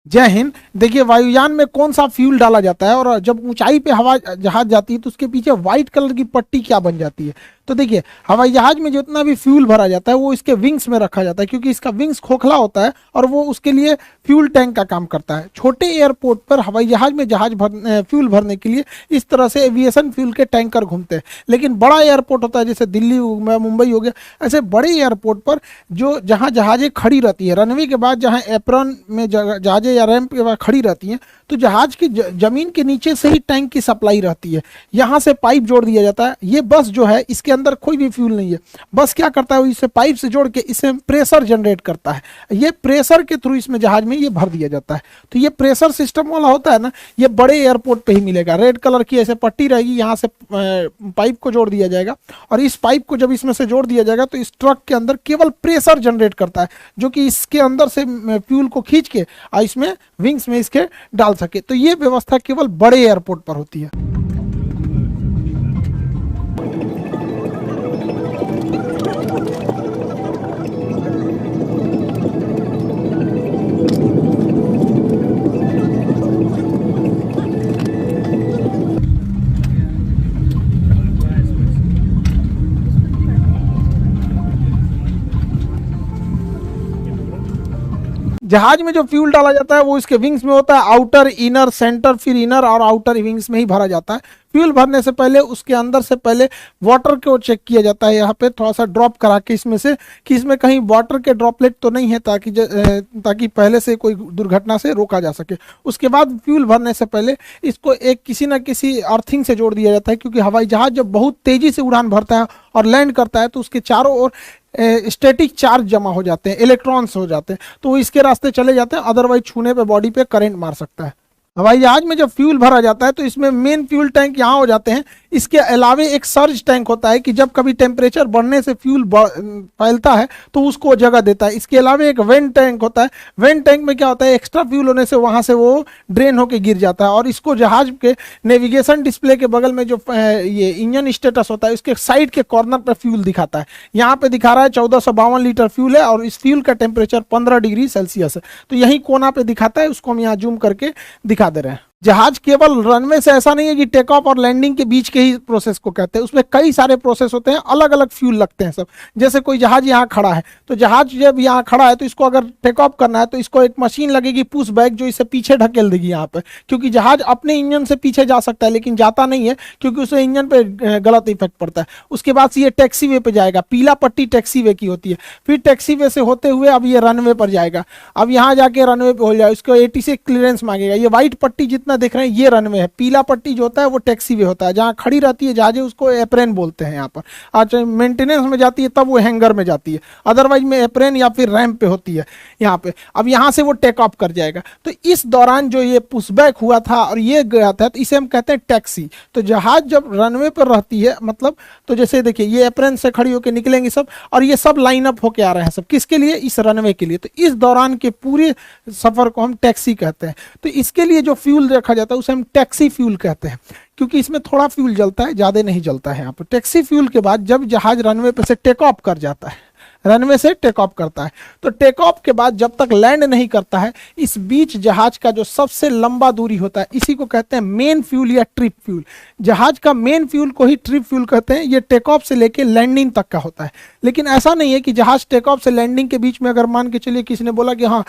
जय हिंद। देखिए, वायुयान में कौन सा फ्यूल डाला जाता है और जब ऊंचाई पे हवा जहाज जाती है तो उसके पीछे व्हाइट कलर की पट्टी क्या बन जाती है? तो देखिए, हवाई जहाज में जितना भी फ्यूल भरा जाता है वो इसके विंग्स में रखा जाता है, क्योंकि इसका विंग्स खोखला होता है और वो उसके लिए फ्यूल टैंक का काम करता है। छोटे एयरपोर्ट पर हवाई जहाज में फ्यूल भरने के लिए इस तरह से एविएशन फ्यूल के टैंकर घूमते हैं। लेकिन बड़ा एयरपोर्ट होता है, जैसे दिल्ली मुंबई हो गया, ऐसे बड़े एयरपोर्ट पर जो जहाँ जहाजें खड़ी रहती है, रनवे के बाद जहाँ एप्रॉन में जहाजें या रैंप के बाद खड़ी रहती हैं, तो जहाज की जमीन के नीचे से ही टैंक की सप्लाई रहती है। यहाँ से पाइप जोड़ दिया जाता है। ये बस जो है, इसके अंदर कोई भी फ्यूल नहीं है। बस क्या करता है, इसे पाइप से जोड़ के इसे प्रेशर जनरेट करता है। ये प्रेशर के थ्रू इसमें जहाज में ये भर दिया जाता है। तो ये प्रेशर सिस्टम वाला होता है ना, ये बड़े एयरपोर्ट पे ही मिलेगा। रेड कलर की ऐसे पट्टी रहेगी, यहाँ से पाइप को जोड़ दिया जाएगा और इस पाइप को जब इसमें से जोड़ दिया जाएगा तो इस ट्रक के अंदर केवल प्रेशर जनरेट करता है, जो कि इसके अंदर से फ्यूल को खींच के इसमें विंग्स में इसके डाल सके। तो ये व्यवस्था केवल बड़े एयरपोर्ट पर होती है। जहाज में जो फ्यूल डाला जाता है वो इसके विंग्स में होता है, आउटर, इनर, सेंटर, फिर इनर और आउटर विंग्स में ही भरा जाता है। फ्यूल भरने से पहले उसके अंदर से पहले वाटर को चेक किया जाता है, यहाँ पे थोड़ा सा ड्रॉप करा के इसमें से कि इसमें कहीं वाटर के ड्रॉपलेट तो नहीं है, ताकि पहले से कोई दुर्घटना से रोका जा सके। उसके बाद फ्यूल भरने से पहले इसको एक किसी न किसी अर्थिंग से जोड़ दिया जाता है, क्योंकि हवाई जहाज जब बहुत तेजी से उड़ान भरता है और लैंड करता है तो उसके चारों ओर स्टैटिक चार्ज जमा हो जाते हैं, इलेक्ट्रॉन्स हो जाते हैं, तो वो इसके रास्ते चले जाते हैं। अदरवाइज छूने पे बॉडी पे करंट मार सकता है। हवाई जहाज में जब फ्यूल भरा जाता है तो इसमें मेन फ्यूल टैंक यहाँ हो जाते हैं। इसके अलावे एक सर्ज टैंक होता है कि जब कभी टेम्परेचर बढ़ने से फ्यूल फैलता है तो उसको जगह देता है। इसके अलावे एक वेंट टैंक होता है। वेंट टैंक में क्या होता है, एक्स्ट्रा फ्यूल होने से वहाँ से वो ड्रेन होकर गिर जाता है और इसको जहाज के नेविगेशन डिस्प्ले के बगल में जो ये इंजन स्टेटस होता है उसके साइड के कॉर्नर पर फ्यूल दिखाता है। यहाँ पे दिखा रहा है 1452 लीटर फ्यूल है और इस फ्यूल का टेम्परेचर 15 डिग्री सेल्सियस है। तो यही कोना पे दिखाता है, उसको हम यहाँ जूम करके दिखा दे रहे हैं। जहाज केवल रनवे से ऐसा नहीं है कि टेक ऑफ और लैंडिंग के बीच के ही प्रोसेस को कहते हैं, उसमें कई सारे प्रोसेस होते हैं, अलग अलग फ्यूल लगते हैं सब। जैसे कोई जहाज यहाँ खड़ा है, तो जहाज जब यहाँ खड़ा है तो इसको अगर टेक ऑफ करना है तो इसको एक मशीन लगेगी पुश बैक, जो इसे पीछे ढकेल देगी यहाँ पे, क्योंकि जहाज अपने इंजन से पीछे जा सकता है लेकिन जाता नहीं है, क्योंकि उसे इंजन पे गलत इफेक्ट पड़ता है। उसके बाद से ये टैक्सी वे पे जाएगा, पीला पट्टी टैक्सी वे की होती है। फिर टैक्सी वे से होते हुए अब ये रनवे पर जाएगा। अब यहाँ जाके रनवे पे हो जाए, इसको ATC क्लियरेंस मांगेगा। ये व्हाइट पट्टी जितना देख रहे हैं ये रनवे है, पीला पट्टी जो होता है वो टैक्सी वे होता है, जहाँ खड़ी रहती है जहाजें उसको एप्रेन बोलते हैं। यहाँ पर आज मेंटेनेंस में जाती है तब वो हैंगर में जाती है, अदरवाइज में एप्रेन या फिर रैंप पे होती है यहाँ पे। अब यहाँ से वो टेक ऑफ कर जाएगा। तो इस दौरान जो ये पुशबैक हुआ था और ये गया था, तो इसे हम कहते हैं टैक्सी। तो जहाज जब रनवे पर रहती है, मतलब तो जैसे देखिए ये एप्रेन से खड़ी होकर निकलेंगे सब, और ये सब लाइन अप होके आ रहे हैं सब, किसके लिए, इस रनवे के लिए। तो इस दौरान के पूरे सफर को हम टैक्सी कहते हैं। तो इसके लिए जो फ्यूल रखा जाता है उसे हम टैक्सी फ्यूल कहते हैं, क्योंकि इसमें थोड़ा फ्यूल जलता है, ज्यादा नहीं जलता है यहाँ पर। टैक्सी फ्यूल के बाद जब जहाज रनवे पे से टेक ऑफ कर जाता है, रनवे से टेक ऑफ करता है, तो टेक ऑफ के बाद जब तक लैंड नहीं करता है, इस बीच जहाज का जो सबसे लंबा दूरी होता है इसी को कहते हैं मेन फ्यूल या ट्रिप फ्यूल। जहाज का मेन फ्यूल को ही ट्रिप फ्यूल कहते हैं। ये टेक ऑफ से लेके लैंडिंग तक का होता है। लेकिन ऐसा नहीं है कि जहाज टेक ऑफ से लैंडिंग के बीच में अगर मान के चलिए किसी ने बोला कि हाँ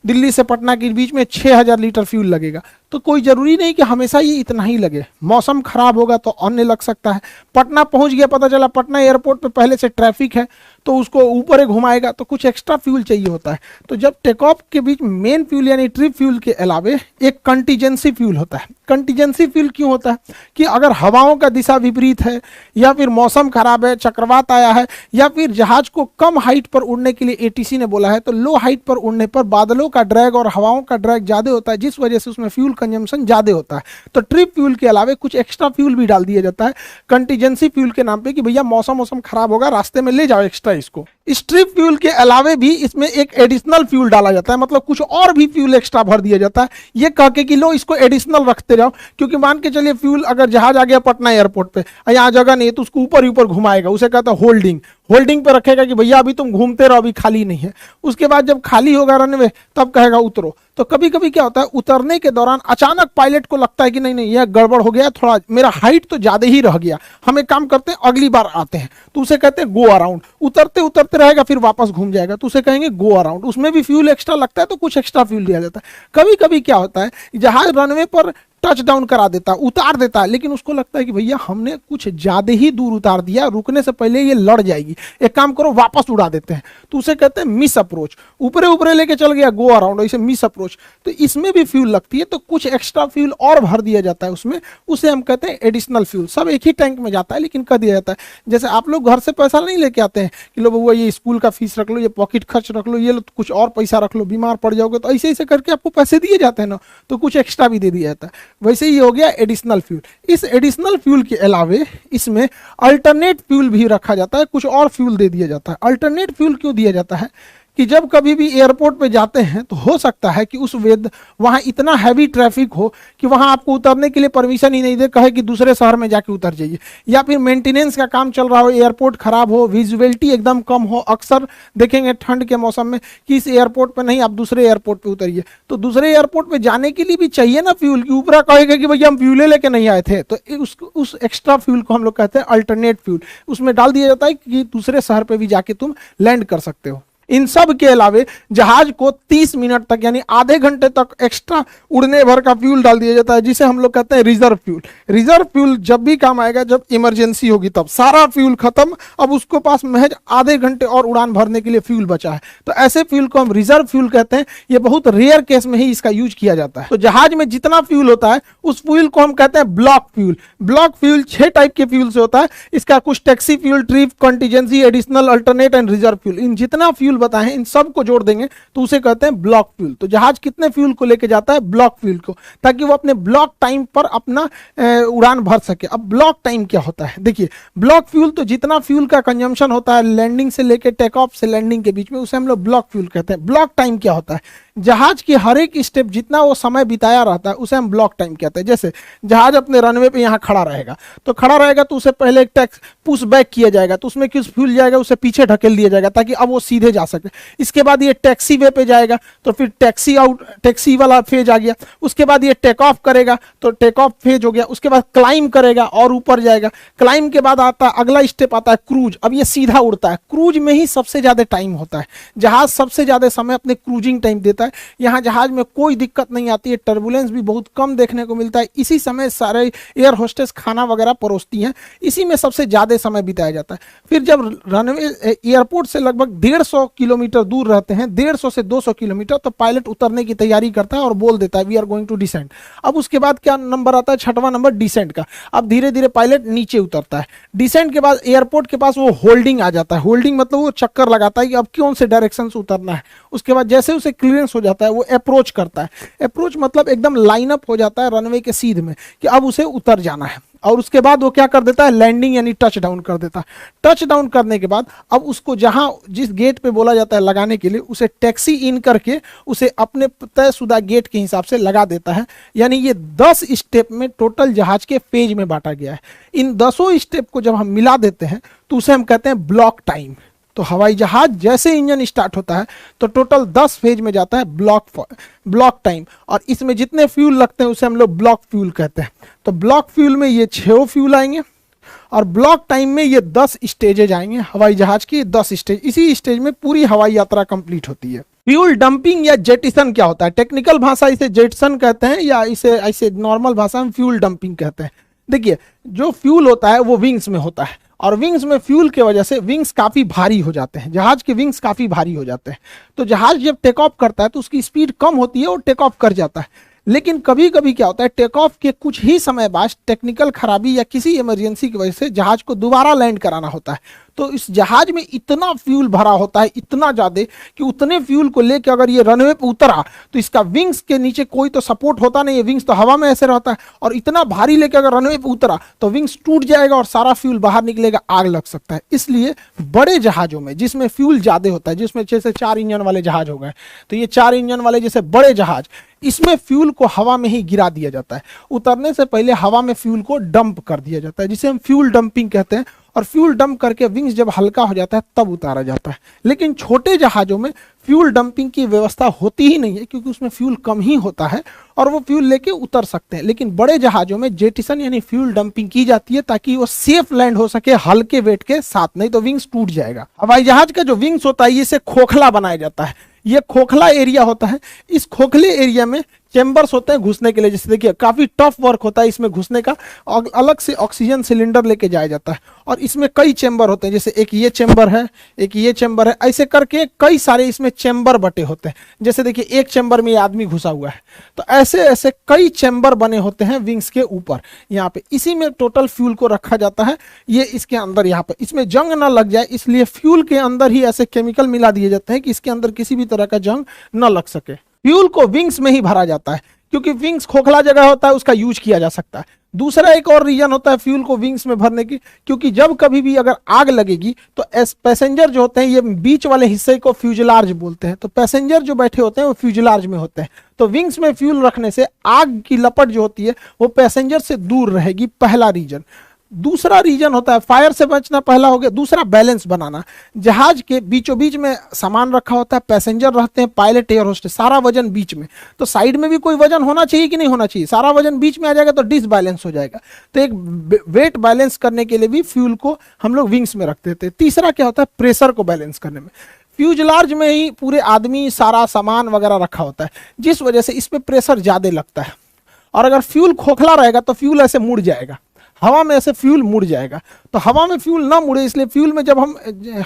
दिल्ली से पटना के बीच में 6000 लीटर फ्यूल लगेगा, तो कोई जरूरी नहीं कि हमेशा ये इतना ही लगे। मौसम खराब होगा तो अन्य लग सकता है। पटना पहुंच गया, पता चला पटना एयरपोर्ट पे पहले से ट्रैफिक है, तो उसको ऊपर ही घुमाएगा, तो कुछ एक्स्ट्रा फ्यूल चाहिए होता है। तो जब टेक ऑफ के बीच मेन फ्यूल यानी ट्रिप फ्यूल के अलावे एक कंटीजेंसी फ्यूल होता है। कंटीजेंसी फ्यूल क्यों होता है कि अगर हवाओं का दिशा विपरीत है, या फिर मौसम खराब है, चक्रवात आया है, या फिर जहाज को कम हाइट पर उड़ने के लिए ATC ने बोला है, तो लो हाइट पर उड़ने पर बादलों का ड्रैग और हवाओं का ड्रैग ज्यादा होता है, जिस वजह से उसमें फ्यूल कंजम्पशन ज्यादा होता है। तो ट्रिप फ्यूल के अलावे कुछ एक्स्ट्रा फ्यूल भी डाल दिया जाता है कंटीजेंसी फ्यूल के नाम पे, कि भैया मौसम खराब होगा, रास्ते में ले जाओ एक्स्ट्रा इसको। स्ट्रिप फ्यूल के अलावे भी इसमें एक एडिशनल फ्यूल डाला जाता है, मतलब कुछ और भी फ्यूल एक्स्ट्रा भर दिया जाता है, ये कह के कि लो इसको एडिशनल रखते जाओ, क्योंकि मान के चलिए फ्यूल अगर जहाज आ गया पटना एयरपोर्ट पे, यहाँ जगह नहीं है तो उसको ऊपर ही ऊपर घुमाएगा, उसे कहता है होल्डिंग, होल्डिंग पे रखेगा कि भैया अभी तुम घूमते रहो, अभी खाली नहीं है। उसके बाद जब खाली होगा रनवे तब कहेगा उतरो। तो कभी कभी क्या होता है, उतरने के दौरान अचानक पायलट को लगता है कि नहीं नहीं यह गड़बड़ हो गया, थोड़ा मेरा हाइट तो ज्यादा ही रह गया, हम एक काम करते हैं अगली बार आते हैं, तो उसे कहते हैं गो अराउंड। उतरते उतरते रहेगा फिर वापस घूम जाएगा, तो उसे कहेंगे गो अराउंड। उसमें भी फ्यूल एक्स्ट्रा लगता है तो कुछ एक्स्ट्रा फ्यूल दिया जाता है। कभी कभी क्या होता है, जहाज रनवे पर टच डाउन करा देता है, उतार देता है, लेकिन उसको लगता है कि भैया हमने कुछ ज्यादा ही दूर उतार दिया, रुकने से पहले ये लड़ जाएगी, एक काम करो वापस उड़ा देते हैं, तो उसे कहते हैं मिस अप्रोच। ऊपरे ऊपरे लेके चल गया गो अराउंड, इसे मिस अप्रोच। तो इसमें भी फ्यूल लगती है, तो कुछ एक्स्ट्रा फ्यूल और भर दिया जाता है उसमें, उसे हम कहते हैं एडिशनल फ्यूल। सब एक ही टैंक में जाता है लेकिन कर दिया जाता है। जैसे आप लोग घर से पैसा नहीं लेके आते हैं कि लो बउआ ये स्कूल का फीस रख लो, ये पॉकेट खर्च रख लो, ये लो कुछ और पैसा रख लो, बीमार पड़ जाओगे, तो ऐसे ऐसे करके आपको पैसे दिए जाते हैं ना, तो कुछ एक्स्ट्रा भी दे दिया जाता है। वैसे ही हो गया एडिशनल फ्यूल। इस एडिशनल फ्यूल के अलावे इसमें अल्टरनेट फ्यूल भी रखा जाता है, कुछ और फ्यूल दे दिया जाता है। अल्टरनेट फ्यूल क्यों दिया जाता है कि जब कभी भी एयरपोर्ट पे जाते हैं तो हो सकता है कि उस वेद वहां इतना हैवी ट्रैफिक हो कि वहां आपको उतरने के लिए परमिशन ही नहीं दे, कहे कि दूसरे शहर में जाके उतर जाइए, या फिर मेंटेनेंस का काम चल रहा हो, एयरपोर्ट खराब हो, विजुअलिटी एकदम कम हो। अक्सर देखेंगे ठंड के मौसम में कि इस एयरपोर्ट पे नहीं, आप दूसरे एयरपोर्ट पे उतरिए, तो दूसरे एयरपोर्ट पे जाने के लिए भी चाहिए ना फ्यूल, की ऊपर कहेगा कि भैया हम फ्यूले लेके नहीं आए थे, तो उस एक्स्ट्रा फ्यूल को हम लोग कहते हैं अल्टरनेट फ्यूल। उसमें डाल दिया जाता है कि दूसरे शहर पे भी जाके तुम लैंड कर सकते हो। इन सब के अलावे जहाज को 30 मिनट तक यानी आधे घंटे तक एक्स्ट्रा उड़ने भर का फ्यूल डाल दिया जाता है, जिसे हम लोग कहते हैं रिजर्व फ्यूल। रिजर्व फ्यूल जब भी काम आएगा, जब इमरजेंसी होगी तब, सारा फ्यूल खत्म, अब उसको पास महज आधे घंटे और उड़ान भरने के लिए फ्यूल बचा है, तो ऐसे फ्यूल को हम रिजर्व फ्यूल कहते हैं। ये बहुत रेयर केस में ही इसका यूज किया जाता है। तो जहाज में जितना फ्यूल होता है उस फ्यूल को हम कहते हैं block fuel. Block fuel 6 type के फ्यूल से होता है। इसका कुछ taxi fuel, trip, contingency, additional, alternate and reserve fuel, इन जितना फ्यूल बताए हैं इन सब को जोड़ देंगे तो उसे कहते हैं ब्लॉक फ्यूल। तो जहाज कितने फ्यूल को लेके जाता है? ब्लॉक फ्यूल को, ताकि वो अपने ब्लॉक टाइम पर अपना उड़ान भर सके। अब ब्लॉक टाइम क्या होता है? देखिए, ब्लॉक फ्यूल तो जितना फ्यूल का कंजम्पशन होता है लैंडिंग से लेके टेक ऑफ से लैंडिंग के बीच में, उसे हम लोग ब्लॉक फ्यूल कहते हैं। ब्लॉक टाइम क्या होता है? जहाज की हर एक स्टेप जितना वो समय बिताया रहता है उसे हम ब्लॉक टाइम कहते हैं। जैसे जहाज अपने रनवे पे यहाँ खड़ा रहेगा, तो खड़ा रहेगा तो उसे पहले एक टैक्स पुश बैक किया जाएगा, तो उसमें किस फ्यूल जाएगा, उसे पीछे ढकेल दिया जाएगा ताकि अब वो सीधे जा सके। इसके बाद ये टैक्सी वे पे जाएगा, तो फिर टैक्सी आउट, टैक्सी वाला फेज आ गया। उसके बाद ये टेक ऑफ करेगा तो टेक ऑफ फेज हो गया। उसके बाद क्लाइम करेगा और ऊपर जाएगा। क्लाइम के बाद आता अगला स्टेप आता है क्रूज। अब ये सीधा उड़ता है। क्रूज में ही सबसे ज्यादा टाइम होता है। जहाज सबसे ज्यादा समय अपने क्रूजिंग टाइम देता है। यहाँ जहाज में कोई दिक्कत नहीं आती है, टर्बुलेंस भी बहुत कम देखने को मिलता है। इसी समय सारे एयर होस्टेस खाना वगैरह परोसती हैं, इसी में सबसे ज्यादा समय बिताया जाता है। फिर जब रनवे एयरपोर्ट से लगभग 150 किलोमीटर दूर रहते हैं, 150 से 200 किलोमीटर, तो पायलट उतरने की तैयारी करता है और बोल देता है we are going to descend. अब उसके बाद क्या नंबर आता है? 6वां नंबर डिसेंट का। अब धीरे धीरे पायलट नीचे उतरता है। डिसेंट के बाद एयरपोर्ट के पास वो होल्डिंग आ जाता है। होल्डिंग मतलब वो चक्कर लगाता है कि अब कौन से डायरेक्शन से उतरना है। उसके बाद जैसे उसे क्लियरेंस हो जाता है वो अप्रोच करता है। अप्रोच मतलब एकदम लाइन अप हो जाता है रनवे के सीध में कि अब उसे उतर जाना है। और उसके बाद वो क्या कर देता है? लैंडिंग यानी टच डाउन कर देता है। टच डाउन करने के बाद अब उसको जहां जिस गेट पे बोला जाता है लगाने के लिए, उसे टैक्सी इन करके उसे अपने तयशुदा गेट के हिसाब से लगा देता है। यानी ये 10 स्टेप में टोटल जहाज के फेज में बांटा गया है। इन 10 स्टेप को जब हम मिला देते हैं तो उसे हम कहते हैं ब्लॉक टाइम। तो हवाई जहाज जैसे इंजन स्टार्ट होता है तो टोटल 10 फेज में जाता है ब्लॉक टाइम, और इसमें जितने फ्यूल लगते हैं उसे हम लोग ब्लॉक फ्यूल कहते हैं। तो ब्लॉक फ्यूल में ये 6 फ्यूल आएंगे और ब्लॉक टाइम में ये 10 स्टेजेज आएंगे। हवाई जहाज की 10 स्टेज, इसी स्टेज में पूरी हवाई यात्रा कंप्लीट होती है। फ्यूल डंपिंग या जेटिसन क्या होता है? टेक्निकल भाषा इसे जेटिसन कहते हैं, या इसे ऐसे नॉर्मल भाषा में फ्यूल डंपिंग कहते हैं। देखिए, जो फ्यूल होता है वो विंग्स में होता है, और विंग्स में फ्यूल के वजह से विंग्स काफी भारी हो जाते हैं। जहाज के विंग्स काफी भारी हो जाते हैं, तो जहाज जब टेक ऑफ करता है तो उसकी स्पीड कम होती है और टेक ऑफ कर जाता है। लेकिन कभी कभी क्या होता है, टेक ऑफ के कुछ ही समय बाद टेक्निकल खराबी या किसी इमरजेंसी की वजह से जहाज को दोबारा लैंड कराना होता है। तो इस जहाज में इतना फ्यूल भरा होता है, इतना ज्यादा कि उतने फ्यूल को लेकर अगर ये रनवे पे उतरा तो इसका विंग्स के नीचे कोई तो सपोर्ट होता नहीं है, विंग्स तो हवा में ऐसे रहता है, और इतना भारी लेकर अगर रनवे पे उतरा तो विंग्स टूट जाएगा और सारा फ्यूल बाहर निकलेगा, आग लग सकता है। इसलिए बड़े जहाजों में जिसमें फ्यूल ज्यादा होता है, जिसमें जैसे 4 इंजन वाले जहाज हो गए, तो ये 4 इंजन वाले जैसे बड़े जहाज, इसमें फ्यूल को हवा में ही गिरा दिया जाता है। उतरने से पहले हवा में फ्यूल को डंप कर दिया जाता है, जिसे हम फ्यूल डंपिंग कहते हैं, और फ्यूल डंप करके विंग्स जब हल्का हो जाता है तब उतारा जाता है। लेकिन छोटे जहाजों में फ्यूल डंपिंग की व्यवस्था होती ही नहीं है, क्योंकि उसमें फ्यूल कम ही होता है और वो फ्यूल लेके उतर सकते हैं। लेकिन बड़े जहाजों में जेटिसन यानी फ्यूल डंपिंग की जाती है ताकि वो सेफ लैंड हो सके हल्के वेट के साथ, नहीं तो विंग्स टूट जाएगा। हवाई जहाज का जो विंग्स होता है इसे खोखला बनाया जाता है, ये खोखला एरिया होता है। इस खोखले एरिया में चेंबर्स होते हैं घुसने के लिए, जैसे देखिए काफी टफ वर्क होता है इसमें घुसने का, और अलग से ऑक्सीजन सिलेंडर लेके जाया जाता है, और इसमें कई चेंबर होते हैं, जैसे एक ये चेंबर है, एक ये चेंबर है, ऐसे करके कई सारे इसमें चेंबर बटे होते हैं। जैसे देखिए एक चेंबर में ये आदमी घुसा हुआ है, तो ऐसे ऐसे कई चेंबर बने होते हैं विंग्स के ऊपर यहाँ पे, इसी में टोटल फ्यूल को रखा जाता है। ये इसके अंदर यहाँ पे, इसमें जंग ना लग जाए इसलिए फ्यूल के अंदर ही ऐसे केमिकल मिला दिए जाते हैं कि इसके अंदर किसी भी तरह का जंग न लग सके। फ्यूल को विंग्स में ही भरा जाता है, क्योंकि विंग्स खोखला जगह होता है, उसका यूज किया जा सकता है। दूसरा एक और रीजन होता है फ्यूल को विंग्स में भरने की, क्योंकि जब कभी भी अगर आग लगेगी तो पैसेंजर जो होते हैं, ये बीच वाले हिस्से को फ्यूजलार्ज बोलते हैं, तो पैसेंजर जो बैठे होते हैं वो फ्यूजलार्ज में होते हैं। तो विंग्स में फ्यूल रखने से आग की लपट जो होती है वो पैसेंजर से दूर रहेगी, पहला रीजन। दूसरा रीजन होता है फायर से बचना, पहला हो गया। दूसरा बैलेंस बनाना, जहाज के बीचों बीच में सामान रखा होता है, पैसेंजर रहते हैं, पायलट, एयर होस्टेस, सारा वजन बीच में, तो साइड में भी कोई वजन होना चाहिए कि नहीं होना चाहिए, सारा वजन बीच में आ जाएगा तो डिसबैलेंस हो जाएगा। तो एक वेट बैलेंस करने के लिए भी फ्यूल को हम लोग विंग्स में रखते थे। तीसरा क्या होता है, प्रेशर को बैलेंस करने में, फ्यूजलार्ज में ही पूरे आदमी सारा सामान वगैरह रखा होता है, जिस वजह से इस पर प्रेशर ज्यादा लगता है, और अगर फ्यूल खोखला रहेगा तो फ्यूल ऐसे मुड़ जाएगा, हवा में ऐसे फ्यूल मुड़ जाएगा। तो हवा में फ्यूल ना मुड़े इसलिए फ्यूल में जब हम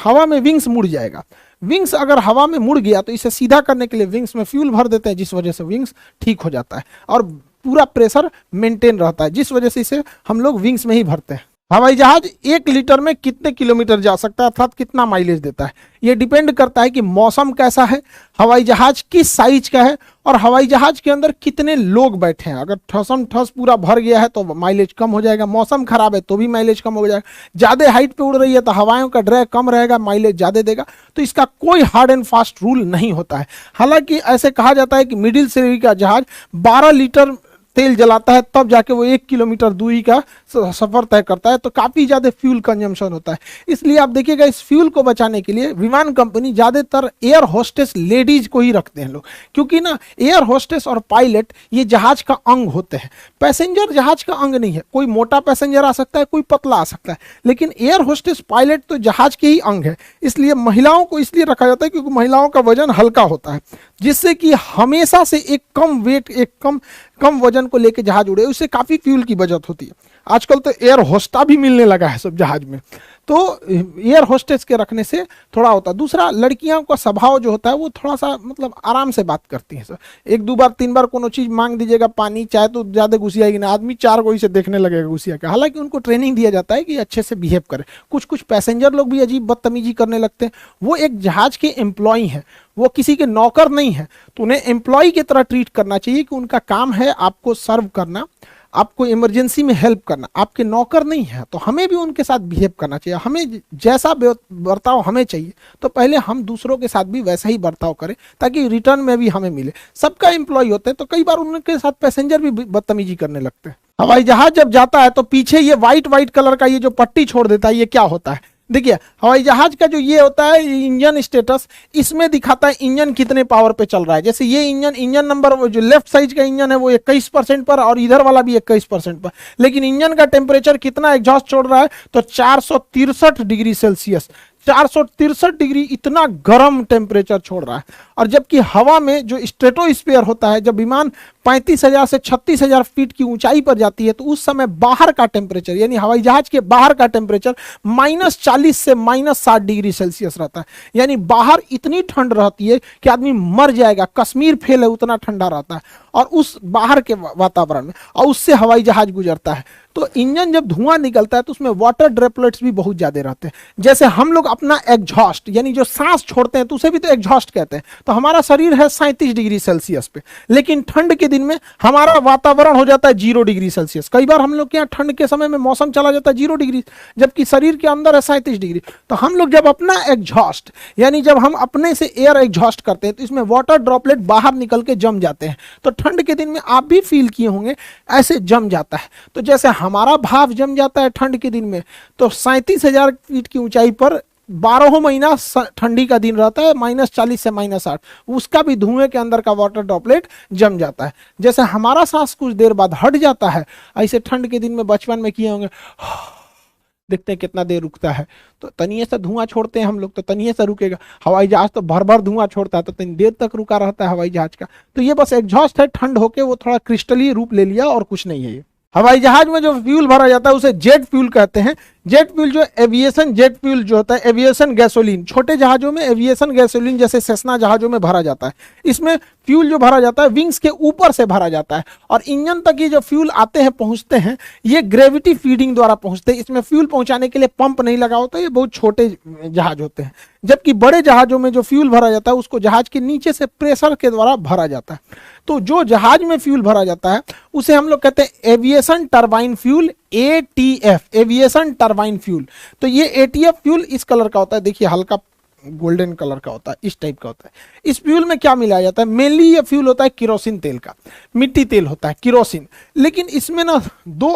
हवा में विंग्स मुड़ जाएगा, विंग्स अगर हवा में मुड़ गया तो इसे सीधा करने के लिए विंग्स में फ्यूल भर देते हैं, जिस वजह से विंग्स ठीक हो जाता है और पूरा प्रेशर मेंटेन रहता है, जिस वजह से इसे हम लोग विंग्स में ही भरते हैं। हवाई जहाज 1 लीटर में कितने किलोमीटर जा सकता है, अर्थात कितना माइलेज देता है, ये डिपेंड करता है कि मौसम कैसा है, हवाई जहाज किस साइज का है, और हवाई जहाज के अंदर कितने लोग बैठे हैं। अगर ठसम ठस पूरा भर गया है तो माइलेज कम हो जाएगा, मौसम खराब है तो भी माइलेज कम हो जाएगा, ज्यादा हाइट पे उड़ रही है तो हवाओं का ड्रैग कम रहेगा, माइलेज ज्यादा देगा। तो इसका कोई हार्ड एंड फास्ट रूल नहीं होता है। हालांकि ऐसे कहा जाता है कि मिडिल श्रेणी का जहाज 12 लीटर तेल जलाता है तब जाके वो 1 किलोमीटर दूरी का सफर तय करता है, तो काफी ज्यादा फ्यूल कंजम्पशन होता है। इसलिए आप देखिएगा इस फ्यूल को बचाने के लिए विमान कंपनी ज्यादातर एयर होस्टेस लेडीज को ही रखते हैं लोग, क्योंकि ना एयर होस्टेस और पायलट ये जहाज का अंग होते हैं, पैसेंजर जहाज का अंग नहीं है। कोई मोटा पैसेंजर आ सकता है, कोई पतला आ सकता है, लेकिन एयर होस्टेस पायलट तो जहाज के ही अंग है। इसलिए महिलाओं को इसलिए रखा जाता है क्योंकि महिलाओं का वजन हल्का होता है, जिससे कि हमेशा से एक कम वेट, एक कम वजन को लेकर जहाज उड़े, उससे काफी फ्यूल की बचत होती है। आजकल तो एयर होस्टा भी मिलने लगा है सब जहाज में, तो एयर होस्टेस के रखने से थोड़ा होता है। दूसरा, लड़कियों का स्वभाव जो होता है वो थोड़ा सा मतलब आराम से बात करती हैं सर, 1 2 बार 3 बार कोनो चीज मांग दीजिएगा, पानी चाहे तो ज्यादा घुसियाएगी ना, आदमी 4 कोई से देखने लगेगा घुसिया के। हालांकि उनको ट्रेनिंग दिया जाता है कि अच्छे से बिहेव करें। कुछ पैसेंजर लोग भी अजीब बदतमीजी करने लगते हैं, वो एक जहाज के एम्प्लॉय हैं, वो किसी के नौकर नहीं है, तो उन्हें एम्प्लॉय की तरह ट्रीट करना चाहिए कि उनका काम है आपको सर्व करना, आपको इमरजेंसी में हेल्प करना, आपके नौकर नहीं है। तो हमें भी उनके साथ बिहेव करना चाहिए, हमें जैसा बर्ताव हमें चाहिए तो पहले हम दूसरों के साथ भी वैसा ही बर्ताव करें ताकि रिटर्न में भी हमें मिले। सबका एम्प्लॉय होते हैं तो कई बार उनके साथ पैसेंजर भी बदतमीजी करने लगते हैं। हवाई जहाज जब जाता है तो पीछे ये व्हाइट कलर का ये जो पट्टी छोड़ देता है, ये क्या होता है? देखिए हवाई जहाज का जो ये होता है इंजन स्टेटस, इसमें दिखाता है इंजन कितने पावर पे चल रहा है। जैसे ये इंजन नंबर, वो जो लेफ्ट साइड का इंजन है वो 21% पर और इधर वाला भी 21% पर, लेकिन इंजन का टेम्परेचर कितना एग्जॉस्ट छोड़ रहा है तो 463 डिग्री सेल्सियस, 463 डिग्री, इतना गर्म टेम्परेचर छोड़ रहा है। और जबकि हवा में जो स्ट्रेटोस्फीयर होता है, जब विमान 35,000 से 36,000 फीट की ऊंचाई पर जाती है तो उस समय बाहर का टेम्परेचर यानी हवाई जहाज के बाहर का टेम्परेचर -40 से -60 डिग्री सेल्सियस रहता है। यानी बाहर इतनी ठंड रहती है कि आदमी मर जाएगा, कश्मीर फेल है उतना ठंडा रहता है और उस बाहर के वातावरण में, और उससे हवाई जहाज गुजरता है। तो इंजन जब धुआं निकलता है तो उसमें वाटर ड्रॉपलेट्स भी बहुत ज्यादा रहते हैं। जैसे हम लोग अपना एग्जॉस्ट यानी जो सांस छोड़ते हैं तो उसे भी तो एग्जॉस्ट कहते हैं। तो हमारा शरीर है 37 डिग्री सेल्सियस पे, लेकिन ठंड के दिन में हमारा वातावरण हो जाता है 0 डिग्री सेल्सियस। कई बार हम लोग के यहाँ ठंड के समय में मौसम चला जाता है 0 डिग्री, जबकि शरीर के अंदर है 37 डिग्री। तो हम लोग जब अपना एग्जॉस्ट यानी जब हम अपने से एयर एग्जॉस्ट करते हैं तो इसमें वाटर ड्रॉपलेट बाहर निकल के जम जाते हैं। तो ठंड के दिन में आप भी फील किए होंगे ऐसे जम जाता है। तो जैसे हमारा भाप जम जाता है ठंड के दिन में, तो 37,000 फीट की ऊंचाई पर 12 महीना ठंडी का दिन रहता है, -40 से -60, उसका भी धुएं के अंदर का वाटर ड्रॉपलेट जम जाता है। जैसे हमारा सांस कुछ देर बाद हट जाता है, ऐसे ठंड के दिन में बचपन में किए होंगे, देखते हैं कितना देर रुकता है, तो तनिए से धुआं छोड़ते हैं हम लोग तो तनिए से रुकेगा। हवाई जहाज तो भर भर धुआं छोड़ता है तो तनी देर तक रुका रहता है हवाई जहाज का। तो ये बस एग्जॉस्ट है, ठंड होके वो थोड़ा क्रिस्टली रूप ले लिया और कुछ नहीं है ये। हवाई जहाज में जो फ्यूल भरा जाता है उसे जेट फ्यूल कहते हैं। जेट फ्यूल जो एविएशन जेट फ्यूल जो होता है, एविएशन गैसोलीन, छोटे जहाजों में एविएशन गैसोलीन जैसे सेस्ना जहाजों में भरा जाता है। इसमें फ्यूल जो भरा जाता है विंग्स के ऊपर से भरा जाता है और इंजन तक ये जो फ्यूल आते हैं पहुंचते हैं ये ग्रेविटी फीडिंग द्वारा पहुंचते हैं। इसमें फ्यूल पहुंचाने के लिए पंप नहीं लगा होता, ये बहुत छोटे जहाज होते हैं। जबकि बड़े जहाजों में जो फ्यूल भरा जाता है उसको जहाज के नीचे से प्रेशर के द्वारा भरा जाता है। तो जो जहाज में फ्यूल भरा जाता है उसे हम लोग कहते हैं aviation turbine fuel, ATF, aviation turbine fuel. तो ये ATF फ्यूल इस कलर का होता है, देखिए हल्का गोल्डन कलर का होता है, इस टाइप का होता है। इस फ्यूल में क्या मिलाया जाता है? मेनली ये फ्यूल होता है किरोसिन तेल का, मिट्टी तेल होता है किरोसिन, लेकिन इसमें ना दो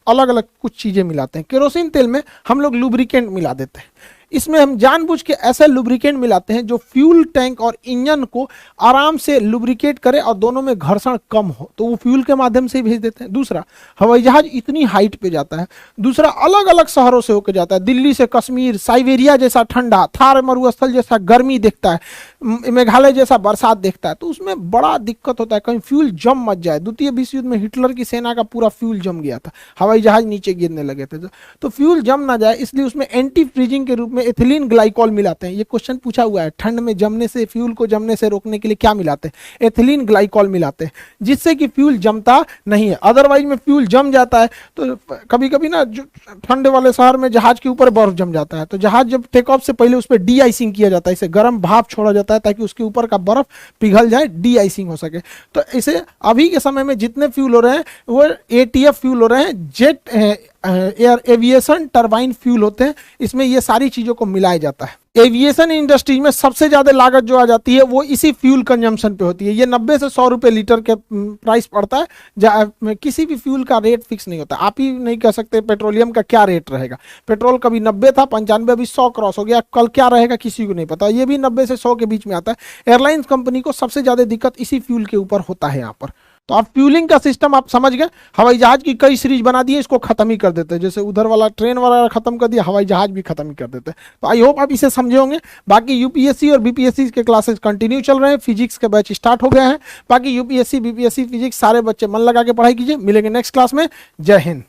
अलग अलग कुछ चीजें मिलाते हैं। केरोसिन तेल में हम लोग लुब्रिकेंट मिला देते हैं, इसमें हम जानबूझ के ऐसा लुब्रिकेंट मिलाते हैं जो फ्यूल टैंक और इंजन को आराम से लुब्रिकेट करे और दोनों में घर्षण कम हो, तो वो फ्यूल के माध्यम से ही भेज देते हैं। दूसरा, हवाई जहाज इतनी हाइट पे जाता है, दूसरा अलग अलग शहरों से होकर जाता है, दिल्ली से कश्मीर, साइबेरिया जैसा ठंडा, थार मरुस्थल जैसा गर्मी देखता है, मेघालय जैसा बरसात देखता है, तो उसमें बड़ा दिक्कत होता है कहीं फ्यूल जम मत जाए। द्वितीय विश्व युद्ध में हिटलर की सेना का पूरा फ्यूल जम गया था, हवाई जहाज नीचे गिरने लगे थे, तो फ्यूल जम ना जाए इसलिए उसमें एंटी फ्रीजिंग के रूप में एथिलीन ग्लाइकॉल मिलाते हैं। ये क्वेश्चन पूछा हुआ है, ठंड में जमने से, फ्यूल को जमने से रोकने के लिए क्या मिलाते हैं? एथिलीन ग्लाइकॉल मिलाते हैं, जिससे कि फ्यूल जमता नहीं है। अदरवाइज में फ्यूल जम जाता है तो कभी कभी ना ठंड वाले शहर में जहाज के ऊपर बर्फ जम जाता है, तो जहाज जब टेक ऑफ से पहले उस पर डी आइसिंग किया जाता है, इसे गर्म भाप छोड़ा जाता है ताकि उसके ऊपर का बर्फ पिघल जाए, डी आइसिंग हो सके। तो इसे अभी के समय में जितने फ्यूल हो रहे हैं वो ATF फ्यूल हो रहे हैं, jet air aviation turbine fuel होते हैं, इसमें ये सारी चीजों को मिलाया जाता है। एविएशन इंडस्ट्री में सबसे ज्यादा लागत जो आ जाती है वो इसी फ्यूल कंजम्पशन पे होती है। ये 90 से 100 रुपए लीटर के प्राइस पड़ता है। किसी भी फ्यूल का रेट फिक्स नहीं होता, आप ही नहीं कह सकते पेट्रोलियम का क्या रेट रहेगा। पेट्रोल कभी 90 था, 95, अभी 100 क्रॉस हो गया, कल क्या रहेगा किसी को नहीं पता। ये भी 90 से 100 के बीच में आता है। एयरलाइंस कंपनी को सबसे ज्यादा दिक्कत इसी फ्यूल के ऊपर होता है यहाँ पर। तो आप फ्यूलिंग का सिस्टम आप समझ गए। हवाई जहाज की कई सीरीज बना दी है, इसको खत्म ही कर देते हैं, जैसे उधर वाला ट्रेन वाला खत्म कर दिया, हवाई जहाज भी खत्म ही कर देते हैं। तो आई होप आप इसे समझे होंगे। बाकी यूपीएससी और बीपीएससी के क्लासेस कंटिन्यू चल रहे हैं, फिजिक्स के बैच स्टार्ट हो गए हैं। बाकी यूपीएससी बीपीएससी फिजिक्स सारे बच्चे मन लगा के पढ़ाई कीजिए। मिलेंगे नेक्स्ट क्लास में। जय हिंद।